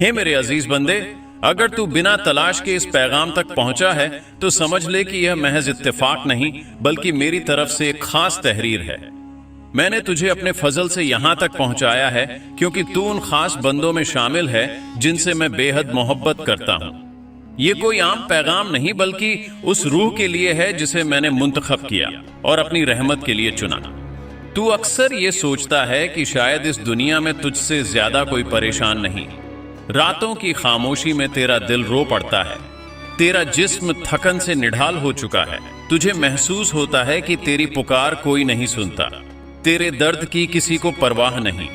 हे मेरे अजीज बंदे, अगर तू बिना तलाश के इस पैगाम तक पहुंचा है तो समझ ले कि यह महज इत्तेफाक नहीं बल्कि मेरी तरफ से एक खास तहरीर है। मैंने तुझे अपने फजल से यहां तक पहुंचाया है क्योंकि तू उन खास बंदों में शामिल है जिनसे मैं बेहद मोहब्बत करता हूं। ये कोई आम पैगाम नहीं बल्कि उस रूह के लिए है जिसे मैंने मुंतखब किया और अपनी रहमत के लिए चुना। तू अक्सर ये सोचता है कि शायद इस दुनिया में तुझसे ज्यादा कोई परेशान नहीं। रातों की खामोशी में तेरा दिल रो पड़ता है, तेरा जिस्म थकन से निढाल हो चुका है। तुझे महसूस होता है कि तेरी पुकार कोई नहीं सुनता, तेरे दर्द की किसी को परवाह नहीं।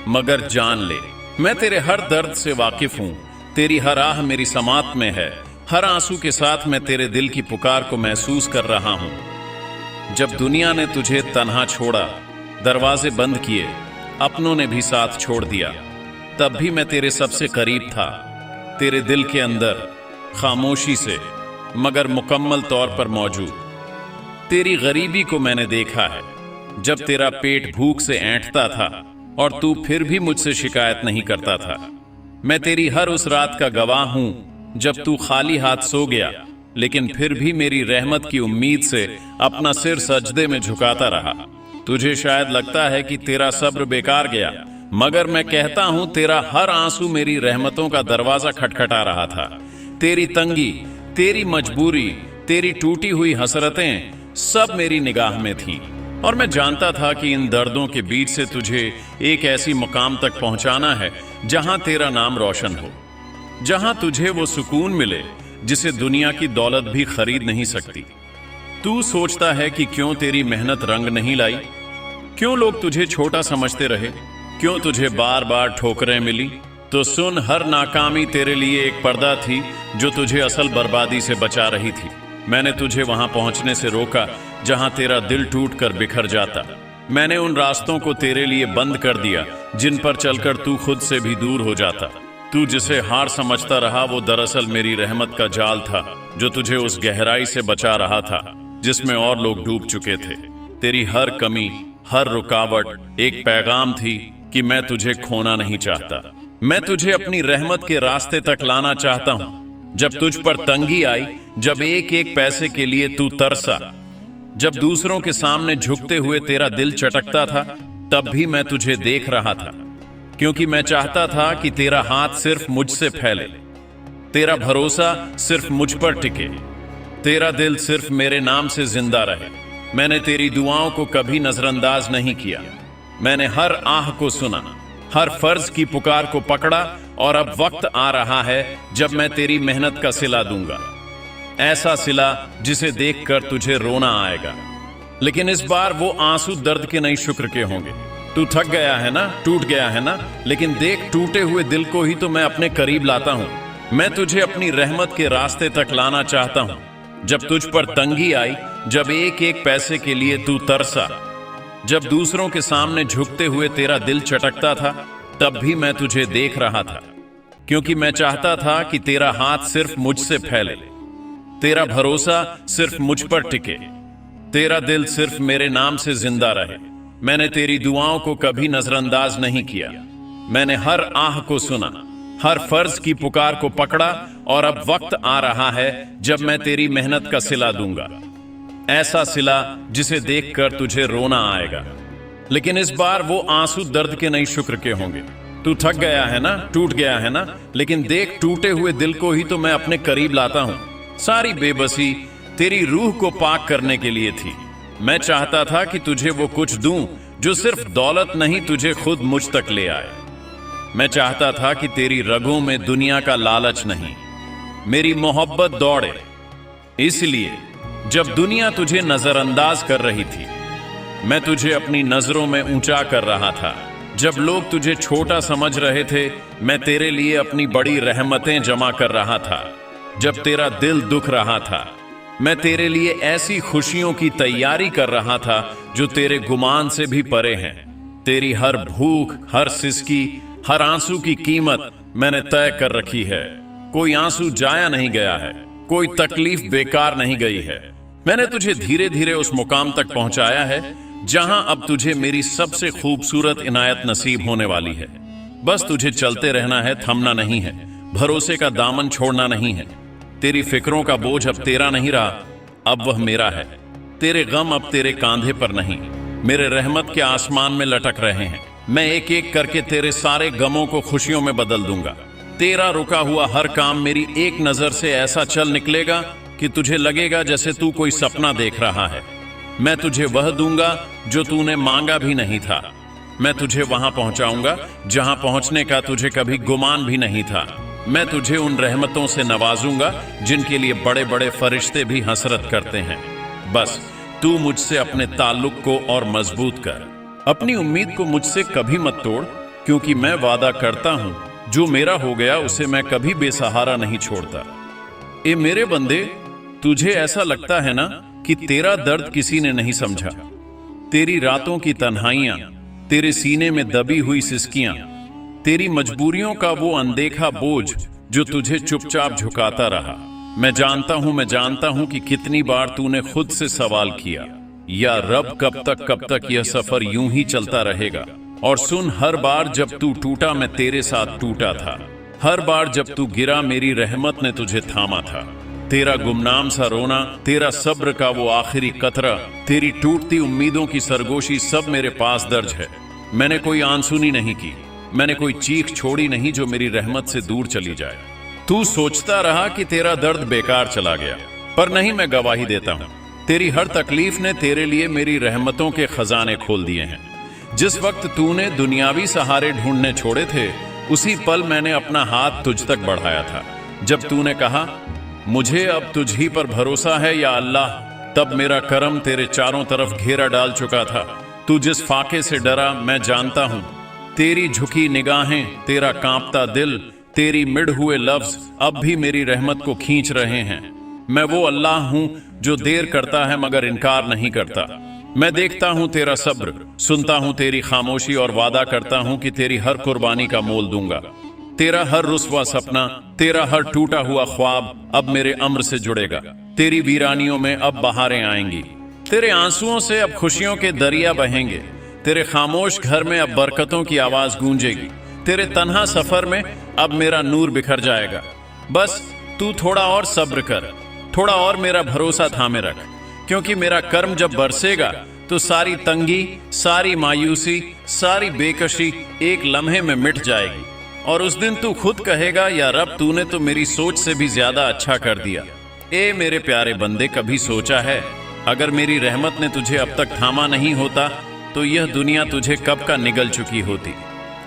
मगर जान ले, मैं तेरे हर दर्द से वाकिफ हूं। तेरी हर आह मेरी समात में है। हर आंसू के साथ मैं तेरे दिल की पुकार को महसूस कर रहा हूं। जब दुनिया ने तुझे तन्हा छोड़ा, दरवाजे बंद किए, अपनों ने भी साथ छोड़ दिया, तब भी मैं तेरे सबसे करीब था, तेरे दिल के अंदर, खामोशी से मगर मुकम्मल तौर पर मौजूद। तेरी गरीबी को मैंने देखा है, जब तेरा पेट भूख से ऐंठता था और तू फिर भी मुझसे शिकायत नहीं करता था। मैं तेरी हर उस रात का गवाह हूं जब तू खाली हाथ सो गया, लेकिन फिर भी मेरी रहमत की उम्मीद से अपना सिर सजदे में झुकाता रहा। तुझे शायद लगता है कि तेरा सब्र बेकार गया, मगर मैं कहता हूं तेरा हर आंसू मेरी रहमतों का दरवाजा खटखटा रहा था। तेरी तंगी, तेरी मजबूरी, तेरी टूटी हुई हसरतें सब मेरी निगाह में थीं, और मैं जानता था कि इन दर्दों के बीच से तुझे एक ऐसी मुकाम तक पहुंचाना है जहां तेरा नाम रोशन हो, जहां तुझे वो सुकून मिले जिसे दुनिया की दौलत भी खरीद नहीं सकती। तू सोचता है कि क्यों तेरी मेहनत रंग नहीं लाई, क्यों लोग तुझे छोटा समझते रहे, क्यों तुझे बार बार ठोकरें मिली। तो सुन, हर नाकामी तेरे लिए एक पर्दा थी जो तुझे असल बर्बादी से बचा रही थी। मैंने तुझे वहां पहुंचने से रोका जहां तेरा दिल टूट कर बिखर जाता। मैंने उन रास्तों को तेरे लिए बंद कर दिया जिन पर चलकर तू खुद से भी दूर हो जाता। तू जिसे हार समझता रहा वो दरअसल मेरी रहमत का जाल था जो तुझे उस गहराई से बचा रहा था जिसमें और लोग डूब चुके थे। तेरी हर कमी, हर रुकावट एक पैगाम थी कि मैं तुझे खोना नहीं चाहता। मैं तुझे अपनी रहमत के रास्ते तक लाना चाहता हूं। जब तुझ पर तंगी आई, जब एक एक पैसे के लिए तू तरसा, जब दूसरों के सामने झुकते हुए तेरा दिल चटकता था, तब भी मैं तुझे देख रहा था, क्योंकि मैं चाहता था कि तेरा हाथ सिर्फ मुझसे फैले, तेरा भरोसा सिर्फ मुझ पर टिके, तेरा दिल सिर्फ मेरे नाम से जिंदा रहे। मैंने तेरी दुआओं को कभी नजरअंदाज नहीं किया। मैंने हर आह को सुना, हर फर्ज की पुकार को पकड़ा, और अब वक्त आ रहा है जब मैं तेरी मेहनत का सिला दूंगा, ऐसा सिला जिसे देखकर तुझे रोना आएगा। लेकिन इस बार वो आंसू दर्द के नहीं, शुक्र के होंगे। तू थक गया है ना, टूट गया है ना, लेकिन देख, टूटे हुए दिल को ही तो मैं अपने करीब लाता हूं। मैं तुझे अपनी रहमत के रास्ते तक लाना चाहता हूं। जब तुझ पर तंगी आई, जब एक एक पैसे के लिए तू तरसा, जब दूसरों के सामने झुकते हुए तेरा दिल चटकता था, तब भी मैं तुझे देख रहा था, क्योंकि मैं चाहता था कि तेरा हाथ सिर्फ मुझसे फैले, तेरा भरोसा सिर्फ मुझ पर टिके, तेरा दिल सिर्फ मेरे नाम से जिंदा रहे। मैंने तेरी दुआओं को कभी नजरअंदाज नहीं किया। मैंने हर आह को सुना, हर फर्ज की पुकार को पकड़ा, और अब वक्त आ रहा है जब मैं तेरी मेहनत का सिला दूंगा, ऐसा सिला जिसे देखकर तुझे रोना आएगा। लेकिन इस बार वो आंसू दर्द के नहीं, शुक्र के होंगे। तू थक गया है ना, टूट गया है ना, लेकिन देख, टूटे हुए दिल को ही तो मैं अपने करीब लाता हूं। सारी बेबसी तेरी रूह को पाक करने के लिए थी। मैं चाहता था कि तुझे वो कुछ दूं जो सिर्फ दौलत नहीं, तुझे खुद मुझ तक ले आए। मैं चाहता था कि तेरी रगों में दुनिया का लालच नहीं, मेरी मोहब्बत दौड़े। इसलिए जब दुनिया तुझे नजरअंदाज कर रही थी, मैं तुझे अपनी नजरों में ऊंचा कर रहा था। जब लोग तुझे छोटा समझ रहे थे, मैं तेरे लिए अपनी बड़ी रहमतें जमा कर रहा था। जब तेरा दिल दुख रहा था, मैं तेरे लिए ऐसी खुशियों की तैयारी कर रहा था जो तेरे गुमान से भी परे हैं। तेरी हर भूख, हर सिसकी, हर आंसू की कीमत मैंने तय कर रखी है। कोई आंसू जाया नहीं गया है, कोई तकलीफ बेकार नहीं गई है। मैंने तुझे धीरे धीरे उस मुकाम तक पहुंचाया है जहां अब तुझे मेरी सबसे खूबसूरत इनायत नसीब होने वाली है। बस तुझे चलते रहना है, थमना नहीं है, भरोसे का दामन छोड़ना नहीं है। तेरी फिक्रों का बोझ अब तेरा नहीं रहा, अब वह मेरा है। तेरे गम अब तेरे कांधे पर नहीं, मेरे रहमत के आसमान में लटक रहे हैं। मैं एक एक करके तेरे सारे गमों को खुशियों में बदल दूंगा। तेरा रुका हुआ हर काम मेरी एक नजर से ऐसा चल निकलेगा कि तुझे लगेगा जैसे तू कोई सपना देख रहा है। मैं तुझे वह दूंगा जो तूने मांगा भी नहीं था। मैं तुझे वहां पहुंचाऊंगा जहां पहुंचने का तुझे कभी गुमान भी नहीं था। मैं तुझे उन रहमतों से नवाजूंगा जिनके लिए बड़े बड़े फरिश्ते भी हसरत करते हैं। बस तू मुझसे अपने ताल्लुक को और मजबूत कर। अपनी उम्मीद को मुझसे कभी मत तोड़, क्योंकि मैं वादा करता हूं जो मेरा हो गया उसे मैं कभी बेसहारा नहीं छोड़ता। ए मेरे बंदे, तुझे ऐसा लगता है ना कि तेरा दर्द किसी ने नहीं समझा। तेरी रातों की तन्हाइयां, तेरे सीने में दबी हुई सिसकियां, तेरी मजबूरियों का वो अनदेखा बोझ जो तुझे चुपचाप झुकाता रहा। मैं जानता हूं कि कितनी बार तूने खुद से सवाल किया, या रब कब तक यह सफर यूं ही चलता रहेगा। और सुन, हर बार जब तू टूटा मैं तेरे साथ टूटा था। हर बार जब तू गिरा मेरी रहमत ने तुझे थामा था। तेरा गुमनाम सा रोना, तेरा सब्र का वो आखिरी कतरा, तेरी टूटती उम्मीदों की सरगोशी सब मेरे पास दर्ज है। मैंने कोई आंसुनी नहीं की, मैंने कोई चीख छोड़ी नहीं जो मेरी रहमत से दूर चली जाए। तू सोचता रहा कि तेरा दर्द बेकार चला गया, पर नहीं, मैं गवाही देता हूं, तेरी हर तकलीफ ने तेरे लिए मेरी रहमतों के खजाने खोल दिए हैं। जिस वक्त तूने दुनियावी सहारे ढूंढने छोड़े थे, उसी पल मैंने अपना हाथ तुझ तक बढ़ाया था। जब तूने कहा मुझे अब तुझ ही पर भरोसा है या अल्लाह, तब मेरा करम तेरे चारों तरफ घेरा डाल चुका था। तू जिस फाके से डरा मैं जानता हूं, तेरी झुकी निगाहें, तेरा कांपता दिल, तेरी मिड़ हुए लफ्ज अब भी मेरी रहमत को खींच रहे हैं। मैं वो अल्लाह हूं जो देर करता है मगर इनकार नहीं करता। मैं देखता हूं तेरा सब्र, सुनता हूं तेरी खामोशी और वादा करता हूं कि तेरी हर कुर्बानी का मोल दूंगा। तेरा हर रुस्वा सपना, तेरा हर टूटा हुआ ख्वाब अब मेरे अम्र से जुड़ेगा। तेरी वीरानियों में अब बहारें आएंगी, तेरे आंसुओं से अब खुशियों के दरिया बहेंगे। तेरे खामोश घर में अब बरकतों की आवाज गूंजेगी। तेरे तन्हा सफर में अब मेरा नूर बिखर जाएगा। बस तू थोड़ा और सब्र कर, थोड़ा और मेरा भरोसा थामे रख, क्योंकि मेरा कर्म जब बरसेगा तो सारी तंगी, सारी मायूसी, सारी बेकशी एक लम्हे में मिट जाएगी। और उस दिन तू खुद कहेगा, या रब, तूने तो मेरी सोच से भी ज्यादा अच्छा कर दिया। ए मेरे प्यारे बंदे, कभी सोचा है अगर मेरी रहमत ने तुझे अब तक थामा नहीं होता तो यह दुनिया तुझे कब का निगल चुकी होती।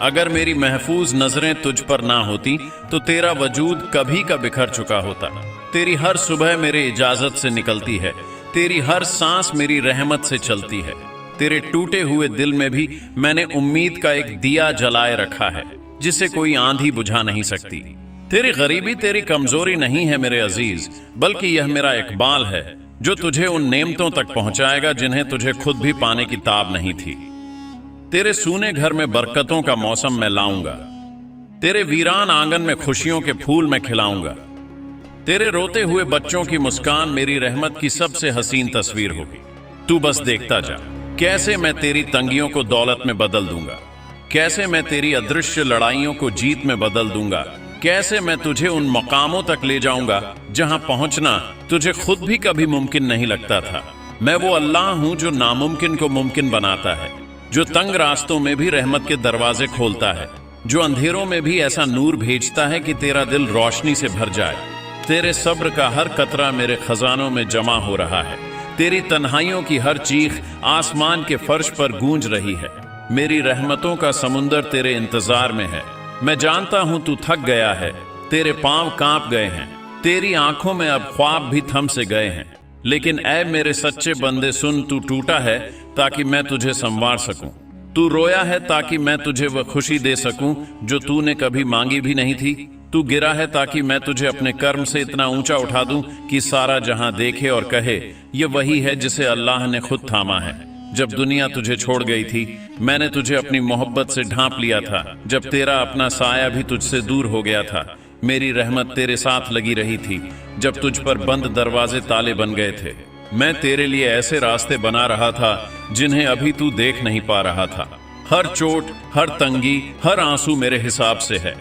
अगर मेरी महफूज नजरें तुझ पर ना होती तो तेरा वजूद कभी का बिखर चुका होता। तेरी हर सुबह मेरे इजाजत से निकलती है, तेरी हर सांस मेरी रहमत से चलती है। तेरे टूटे हुए दिल में भी मैंने उम्मीद का एक दिया जलाए रखा है जिसे कोई आंधी बुझा नहीं सकती। तेरी गरीबी तेरी कमजोरी नहीं है मेरे अजीज, बल्कि यह मेरा इकबाल है जो तुझे उन नेमतों तक पहुंचाएगा जिन्हें तुझे खुद भी पाने की ताब नहीं थी। तेरे सूने घर में बरकतों का मौसम मैं लाऊंगा, तेरे वीरान आंगन में खुशियों के फूल मैं खिलाऊंगा। तेरे रोते हुए बच्चों की मुस्कान मेरी रहमत की सबसे हसीन तस्वीर होगी। तू बस देखता जा कैसे मैं तेरी तंगियों को दौलत में बदल दूंगा, कैसे मैं तेरी अदृश्य लड़ाइयों को जीत में बदल दूंगा, कैसे मैं तुझे उन मकामों तक ले जाऊंगा जहां पहुंचना तुझे खुद भी कभी मुमकिन नहीं लगता था। मैं वो अल्लाह हूं जो नामुमकिन को मुमकिन बनाता है, जो तंग रास्तों में भी रहमत के दरवाजे खोलता है, जो अंधेरों में भी ऐसा नूर भेजता है कि तेरा दिल रोशनी से भर जाए। तेरे सब्र का हर कतरा मेरे खजानों में जमा हो रहा है। तेरी तन्हाइयों की हर चीख आसमान के फर्श पर गूंज रही है। मेरी रहमतों का समुंदर तेरे इंतजार में है। मैं जानता हूं तू थक गया है, तेरे पांव कांप गए हैं, तेरी आंखों में अब ख्वाब भी थम से गए हैं। लेकिन ऐ मेरे सच्चे बंदे सुन, तू टूटा है ताकि मैं तुझे संवार सकूं। तू रोया है ताकि मैं तुझे वह खुशी दे सकूं जो तूने कभी मांगी भी नहीं थी। तू गिरा है ताकि मैं तुझे अपने कर्म से इतना ऊंचा उठा दूं कि सारा जहां देखे और कहे ये वही है जिसे अल्लाह ने खुद थामा है। जब दुनिया तुझे छोड़ गई थी मैंने तुझे अपनी मोहब्बत से ढांप लिया था। जब तेरा अपना साया भी तुझसे दूर हो गया था मेरी रहमत तेरे साथ लगी रही थी। जब तुझ पर बंद दरवाजे ताले बन गए थे मैं तेरे लिए ऐसे रास्ते बना रहा था जिन्हें अभी तू देख नहीं पा रहा था। हर चोट, हर तंगी, हर आंसू मेरे हिसाब से है।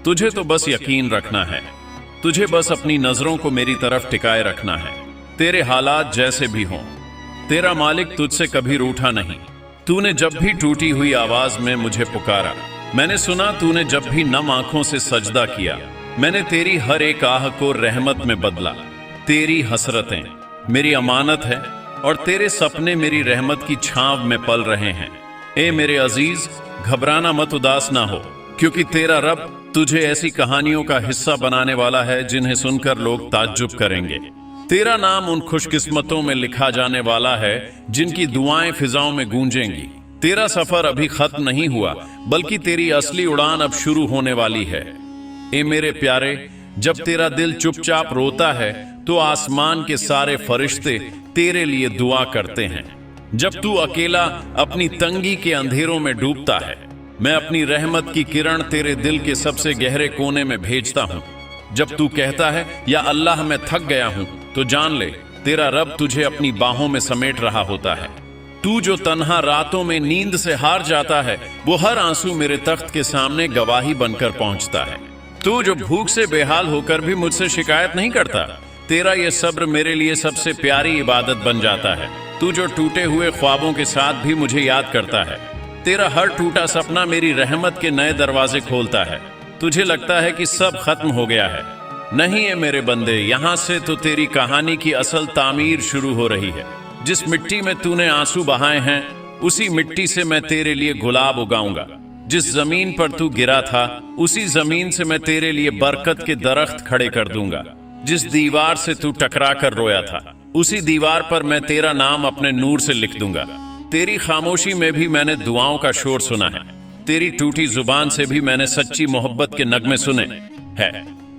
तुझे तो बस यकीन रखना है, तुझे बस अपनी नजरों को मेरी तरफ टिकाए रखना है। तेरे हालात जैसे भी हों, तेरा मालिक तुझसे कभी रूठा नहीं। तूने जब भी टूटी हुई आवाज में मुझे पुकारा, मैंने सुना तूने जब भी नम आंखों से सजदा किया। मैंने तेरी हर एक आह को रहमत में बदला। तेरी हसरतें मेरी अमानत है और तेरे सपने मेरी रहमत की छांव में पल रहे हैं। ए मेरे अजीज, घबराना मत, उदास ना हो, क्योंकि तेरा रब तुझे ऐसी कहानियों का हिस्सा बनाने वाला है जिन्हें सुनकर लोग ताज्जुब करेंगे। तेरा नाम उन खुशकिस्मतों में लिखा जाने वाला है जिनकी दुआएं फिजाओं में गूंजेंगी। तेरा सफर अभी खत्म नहीं हुआ, बल्कि तेरी असली उड़ान अब शुरू होने वाली है। ए मेरे प्यारे, जब तेरा दिल चुपचाप रोता है तो आसमान के सारे फरिश्ते तेरे लिए दुआ करते हैं। जब तू अकेला अपनी तंगी के अंधेरों में डूबता है, मैं अपनी रहमत की किरण तेरे दिल के सबसे गहरे कोने में भेजता हूँ। जब तू कहता है या अल्लाह मैं थक गया हूँ, तो जान ले तेरा रब तुझे अपनी बाहों में समेट रहा होता है। तू जो तन्हा रातों में नींद से हार जाता है, वो हर आंसू मेरे तख्त के सामने गवाही बनकर पहुंचता है। तू जो भूख से बेहाल होकर भी मुझसे शिकायत नहीं करता, तेरा ये सब्र मेरे लिए सबसे प्यारी इबादत बन जाता है। तू जो टूटे हुए ख्वाबों के साथ भी मुझे याद करता है, तेरा हर टूटा सपना मेरी रहमत के नए दरवाजे खोलता है। तुझे लगता है कि सब खत्म हो गया है, नहीं है मेरे बंदे, यहाँ से तो तेरी कहानी की असल तामीर शुरू हो रही है। जिस मिट्टी में तूने आंसू बहाए हैं, उसी मिट्टी से मैं तेरे लिए गुलाब उगाऊंगा। जिस जमीन पर तू गिरा था, उसी जमीन से मैं तेरे लिए बरकत के दरख्त खड़े कर दूंगा। जिस दीवार से तू टकरा कर रोया था, उसी दीवार पर मैं तेरा नाम अपने नूर से लिख दूंगा। तेरी खामोशी में भी मैंने दुआओं का शोर सुना है, तेरी टूटी जुबान से भी मैंने सच्ची मोहब्बत के नगमे सुने हैं।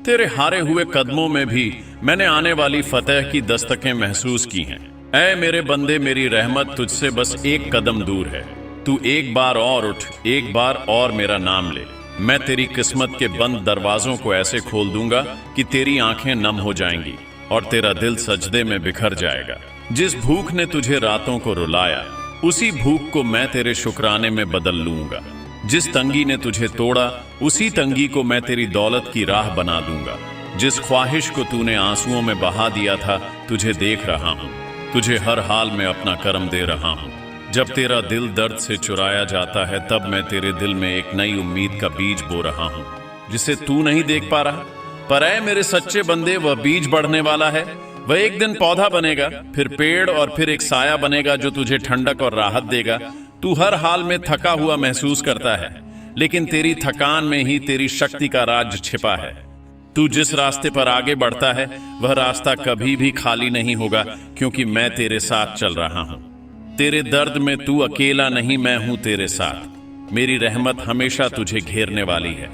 तेरे हारे हुए कदमों में भी मैंने आने वाली फतेह की दस्तकें महसूस की हैं। ऐ मेरे बंदे, मेरी रहमत तुझसे बस एक कदम दूर है। तू एक बार और उठ, एक बार और मेरा नाम ले। मैं तेरी किस्मत के बंद दरवाजों को ऐसे खोल दूंगा कि तेरी आंखें नम हो जाएंगी और तेरा दिल सजदे में बिखर जाएगा। जिस भूख ने तुझे रातों को रुलाया, उसी भूख को मैं तेरे शुक्राने में बदल लूंगा। जिस तंगी ने तुझे तोड़ा, उसी तंगी को मैं तेरी दौलत की राह बना दूंगा। जिस ख्वाहिश को तूने आंसुओं में बहा दिया था, तुझे देख रहा हूँ, तुझे हर हाल में अपना करम दे रहा हूँ। जब तेरा दिल दर्द से चुराया जाता है, तब मैं तेरे दिल में एक नई उम्मीद का बीज बो रहा हूँ, जिसे तू नहीं देख पा रहा। पर ऐ मेरे सच्चे बंदे, वह बीज बढ़ने वाला है। वह एक दिन पौधा बनेगा, फिर पेड़ और फिर एक साया बनेगा जो तुझे ठंडक और राहत देगा। तू हर हाल में थका हुआ महसूस करता है, लेकिन तेरी थकान में ही तेरी शक्ति का राज छिपा है। तू जिस रास्ते पर आगे बढ़ता है, वह रास्ता कभी भी खाली नहीं होगा, क्योंकि मैं तेरे साथ चल रहा हूँ। तेरे दर्द में तू अकेला नहीं, मैं हूं तेरे साथ। मेरी रहमत हमेशा तुझे घेरने वाली है।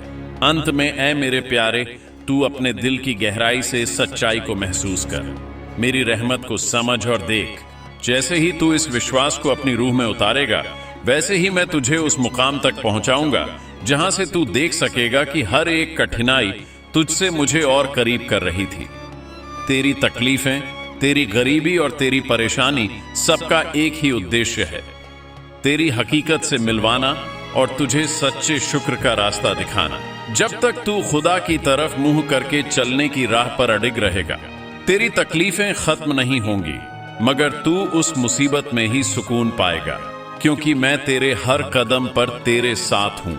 अंत में ऐ मेरे प्यारे, तू अपने दिल की गहराई से सच्चाई को महसूस कर, मेरी रहमत को समझ और देख। जैसे ही तू इस विश्वास को अपनी रूह में उतारेगा, वैसे ही मैं तुझे उस मुकाम तक पहुंचाऊंगा जहां से तू देख सकेगा कि हर एक कठिनाई तुझसे मुझे और करीब कर रही थी। तेरी तकलीफें, तेरी गरीबी और तेरी परेशानी, सबका एक ही उद्देश्य है, तेरी हकीकत से मिलवाना और तुझे सच्चे शुक्र का रास्ता दिखाना। जब तक तू खुदा की तरफ मुंह करके चलने की राह पर अडिग रहेगा, तेरी तकलीफें खत्म नहीं होंगी, मगर तू उस मुसीबत में ही सुकून पाएगा, क्योंकि मैं तेरे हर कदम पर तेरे साथ हूं।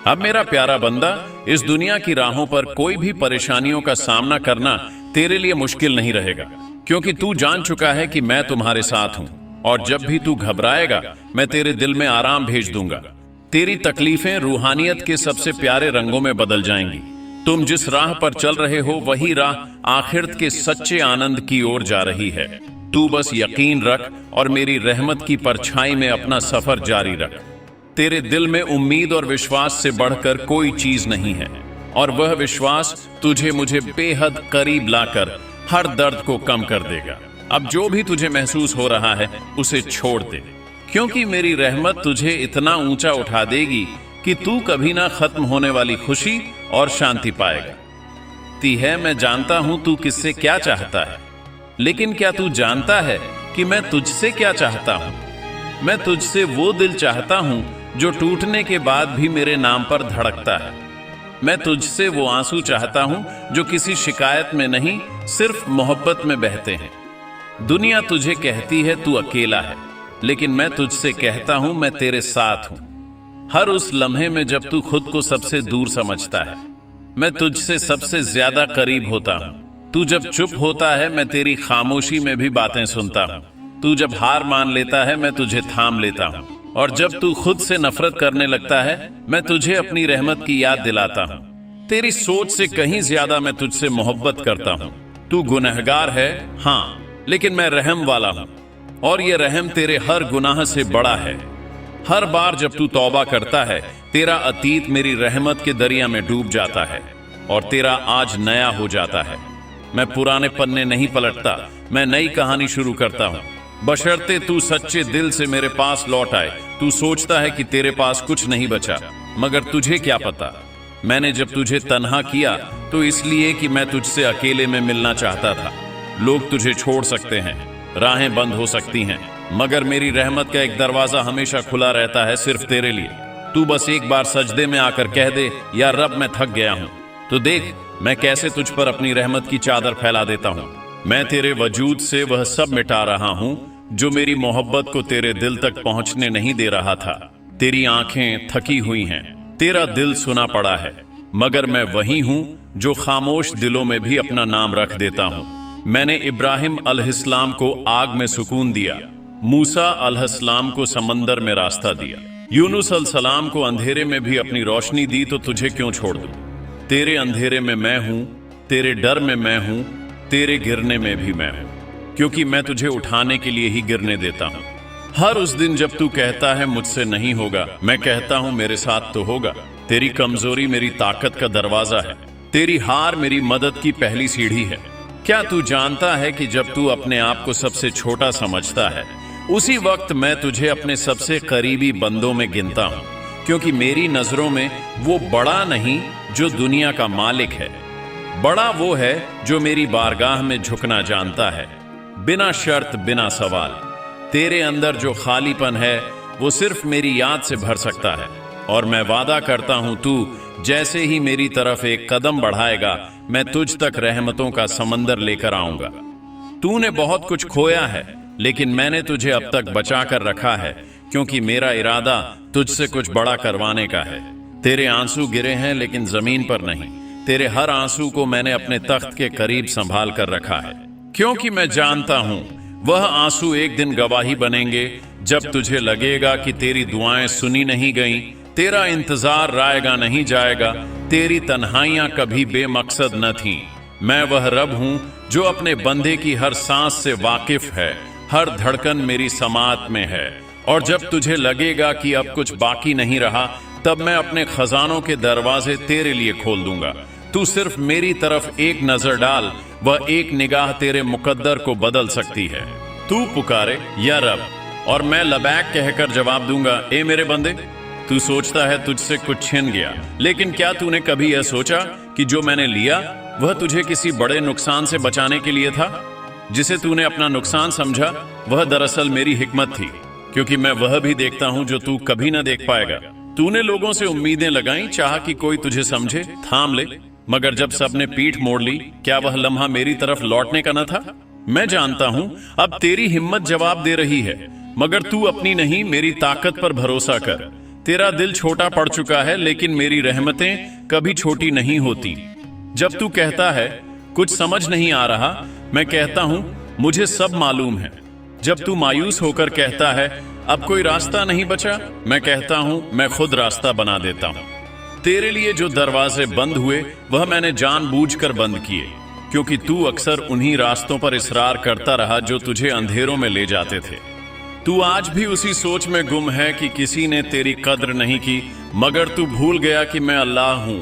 अब मेरा प्यारा बंदा, इस दुनिया की राहों पर कोई भी परेशानियों का सामना करना तेरे लिए मुश्किल नहीं रहेगा, क्योंकि तू जान चुका है कि मैं तुम्हारे साथ हूं। और जब भी तू घबराएगा, मैं तेरे दिल में आराम भेज दूंगा। तेरी तकलीफें रूहानियत के सबसे प्यारे रंगों में बदल जाएंगी। तुम जिस राह पर चल रहे हो, वही राह आखिरत के सच्चे आनंद की ओर जा रही है। तू बस यकीन रख और मेरी रहमत की परछाई में अपना सफर जारी रख। तेरे दिल में उम्मीद और विश्वास से बढ़कर कोई चीज नहीं है, और वह विश्वास तुझे मुझे बेहद करीब लाकर हर दर्द को कम कर देगा। अब जो भी तुझे महसूस हो रहा है, उसे छोड़ दे, क्योंकि मेरी रहमत तुझे इतना ऊंचा उठा देगी कि तू कभी ना खत्म होने वाली खुशी और शांति पाएगा। ती है, मैं जानता हूं तू किससे क्या चाहता है, लेकिन क्या तू जानता है कि मैं तुझसे क्या चाहता हूं? मैं तुझसे वो दिल चाहता हूं जो टूटने के बाद भी मेरे नाम पर धड़कता है। मैं तुझसे वो आंसू चाहता हूं जो किसी शिकायत में नहीं, सिर्फ मोहब्बत में बहते हैं। दुनिया तुझे कहती है तू अकेला है, लेकिन मैं तुझसे कहता हूं मैं तेरे साथ हूं। हर उस लम्हे में जब तू खुद को सबसे दूर समझता है, मैं तुझसे सबसे ज्यादा करीब होता हूं। तू जब चुप होता है, मैं तेरी खामोशी में भी बातें सुनता हूं। तू जब हार मान लेता है, मैं तुझे थाम लेता हूं। और जब तू खुद से नफरत करने लगता है, मैं तुझे अपनी रहमत की याद दिलाता हूं। तेरी सोच से कहीं ज्यादा मैं तुझसे मोहब्बत करता हूं। तू गुनहगार है, हाँ, लेकिन मैं रहम वाला हूं, और ये रहम तेरे हर गुनाह से बड़ा है। हर बार जब तू तौबा करता है, तेरा अतीत मेरी रहमत के दरिया में डूब जाता है और तेरा आज नया हो जाता है। मैं पुराने पन्ने नहीं पलटता, मैं नई कहानी शुरू करता हूं, बशर्ते तू सच्चे दिल से मेरे पास लौट आए। तू सोचता है कि तेरे पास कुछ नहीं बचा, मगर तुझे क्या पता, मैंने जब तुझे तन्हा किया तो इसलिए कि मैं तुझसे अकेले में मिलना चाहता था। लोग तुझे छोड़ सकते हैं, राहें बंद हो सकती हैं, मगर मेरी रहमत का एक दरवाजा हमेशा खुला रहता है, सिर्फ तेरे लिए। तू बस एक बार सजदे में आकर कह दे, या रब मैं थक गया हूं, तो देख मैं कैसे तुझ पर अपनी रहमत की चादर फैला देता हूं। मैं तेरे वजूद से वह सब मिटा रहा हूं जो मेरी मोहब्बत को तेरे दिल तक पहुंचने नहीं दे रहा था। तेरी आंखें थकी हुई हैं, तेरा दिल सुना पड़ा है, मगर मैं वही हूं जो खामोश दिलों में भी अपना नाम रख देता हूं। मैंने इब्राहिम अलैहिस्सलाम को आग में सुकून दिया, मूसा अलैहिस्सलाम को समंदर में रास्ता दिया, यूनुस अलैहिस्सलाम को अंधेरे में भी अपनी रोशनी दी, तो तुझे क्यों छोड़ दूं? तेरे अंधेरे में मैं हूं, तेरे डर में मैं हूं, तेरे गिरने में भी मैं हूं, क्योंकि मैं तुझे उठाने के लिए ही गिरने देता हूं। हर उस दिन जब तू कहता है मुझसे नहीं होगा, मैं कहता हूं मेरे साथ तो होगा। तेरी कमजोरी मेरी ताकत का दरवाजा है, तेरी हार मेरी मदद की पहली सीढ़ी है। क्या तू जानता है कि जब तू अपने आप को सबसे छोटा समझता है, उसी वक्त मैं तुझे अपने सबसे करीबी बंदों में गिनता हूं, क्योंकि मेरी नजरों में वो बड़ा नहीं जो दुनिया का मालिक है, बड़ा वो है जो मेरी बारगाह में झुकना जानता है, बिना शर्त बिना सवाल। तेरे अंदर जो खालीपन है वो सिर्फ मेरी याद से भर सकता है, और मैं वादा करता हूं तू जैसे ही मेरी तरफ एक कदम बढ़ाएगा, मैं तुझ तक रहमतों का समंदर लेकर आऊंगा। तूने बहुत कुछ खोया है, लेकिन मैंने तुझे अब तक बचा कर रखा है, क्योंकि मेरा इरादा तुझसे कुछ बड़ा करवाने का है। तेरे आंसू गिरे हैं लेकिन जमीन पर नहीं, तेरे हर आंसू को मैंने अपने तख्त के करीब संभाल कर रखा है, क्योंकि मैं जानता हूं वह आंसू एक दिन गवाही बनेंगे, जब तुझे लगेगा कि तेरी दुआएं सुनी नहीं गईं, तेरा इंतजार रायगा नहीं जाएगा, तेरी तन्हाइयां कभी बेमकसद न थीं। मैं वह रब हूं जो अपने बंदे की हर सांस से वाकिफ है, हर धड़कन मेरी समात में है। और जब तुझे लगेगा कि अब कुछ बाकी नहीं रहा, तब मैं अपने खजानों के दरवाजे तेरे लिए खोल दूंगा। तू सिर्फ मेरी तरफ एक नजर डाल, वह एक निगाह तेरे मुकद्दर को बदल सकती है। तू पुकारे या रब, और मैं लबैक कहकर जवाब दूंगा, ए मेरे बंदे। तू सोचता है तुझसे कुछ छिन गया, लेकिन क्या तूने कभी यह सोचा कि जो मैंने लिया वह तुझे किसी बड़े नुकसान से बचाने के लिए था? जिसे तूने अपना नुकसान समझा, वह दरअसल मेरी हिकमत थी, क्योंकि मैं वह भी देखता हूं जो तू कभी न देख पाएगा। तूने लोगों से उम्मीदें लगाई, चाहा कि कोई तुझे समझे, थाम ले, मगर जब सबने पीठ मोड़ ली, क्या वह लम्हा मेरी तरफ लौटने का न था? मैं जानता हूं अब तेरी हिम्मत जवाब दे रही है, मगर तू अपनी नहीं, मेरी ताकत पर भरोसा कर। तेरा दिल छोटा पड़ चुका है, लेकिन मेरी रहमतें कभी छोटी नहीं होती। जब तू कहता है कुछ समझ नहीं आ रहा, मैं कहता हूं मुझे सब मालूम है। जब तू मायूस होकर कहता है अब कोई रास्ता नहीं बचा, मैं कहता हूं मैं खुद रास्ता बना देता हूं। तेरे लिए जो दरवाजे बंद हुए वह मैंने जानबूझकर बंद किए, क्योंकि तू अक्सर उन्हीं रास्तों पर इसरार करता रहा जो तुझे अंधेरों में ले जाते थे। तू आज भी उसी सोच में गुम है कि किसी ने तेरी कद्र नहीं की, मगर तू भूल गया कि मैं अल्लाह हूं